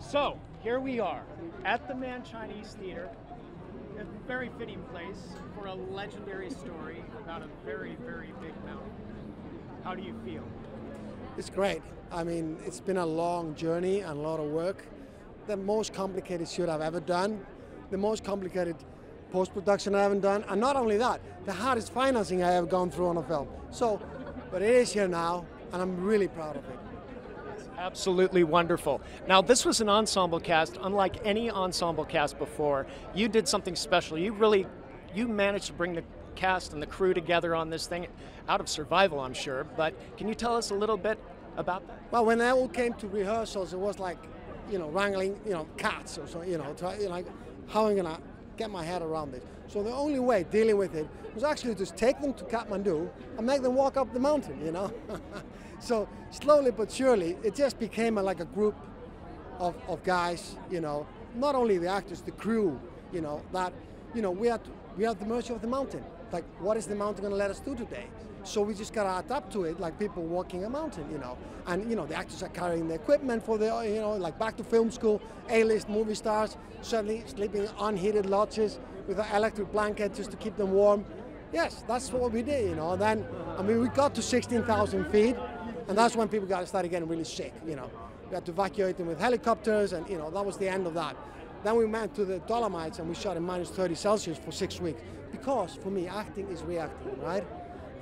So, here we are at the Man Chinese Theater, a very fitting place for a legendary story about a very, very big mountain. How do you feel? It's great. I mean, it's been a long journey and a lot of work. The most complicated shoot I've ever done, the most complicated post-production I haven't done, and not only that, the hardest financing I have gone through on a film. So, but it is here now, and I'm really proud of it. Absolutely wonderful. Now, this was an ensemble cast, unlike any ensemble cast before. You did something special. You managed to bring the cast and the crew together on this thing out of survival, I'm sure. But can you tell us a little bit about that? Well, when they all came to rehearsals, it was like, wrangling, cats or so, like, how am I gonna get my head around this? So the only way dealing with it was actually just take them to Kathmandu and make them walk up the mountain, So slowly but surely, it just became like a group of guys, not only the actors, the crew, that, we are at the mercy of the mountain. Like, what is the mountain going to let us do today? So we just got to adapt to it like people walking a mountain, And, the actors are carrying the equipment for the, like back to film school, A-list movie stars, suddenly sleeping in unheated lodges with an electric blanket just to keep them warm. Yes, that's what we did, Then, we got to 16,000 feet. And that's when people started getting really sick, We had to evacuate them with helicopters, and that was the end of that. Then we went to the Dolomites and we shot in minus 30 Celsius for 6 weeks. Because for me, acting is reacting, right?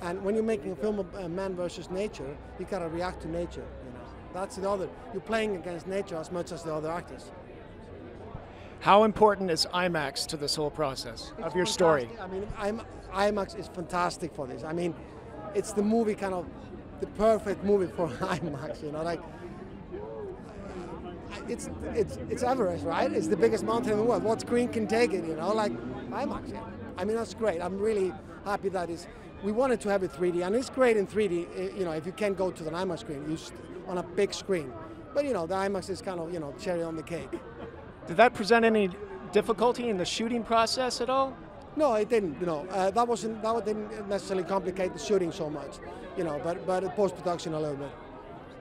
And when you're making a film of man versus nature, you gotta react to nature, That's the other. You're playing against nature as much as the other actors. How important is IMAX to this whole process of your story? IMAX is fantastic for this. It's the movie the perfect movie for IMAX, it's Everest, right? It's the biggest mountain in the world. What screen can take it, like IMAX. That's great. I'm really happy that we wanted to have it 3D, and it's great in 3D, if you can go to the IMAX screen, on a big screen. But, the IMAX is cherry on the cake. Did that present any difficulty in the shooting process at all? No, it didn't. That didn't necessarily complicate the shooting so much, but post-production a little bit.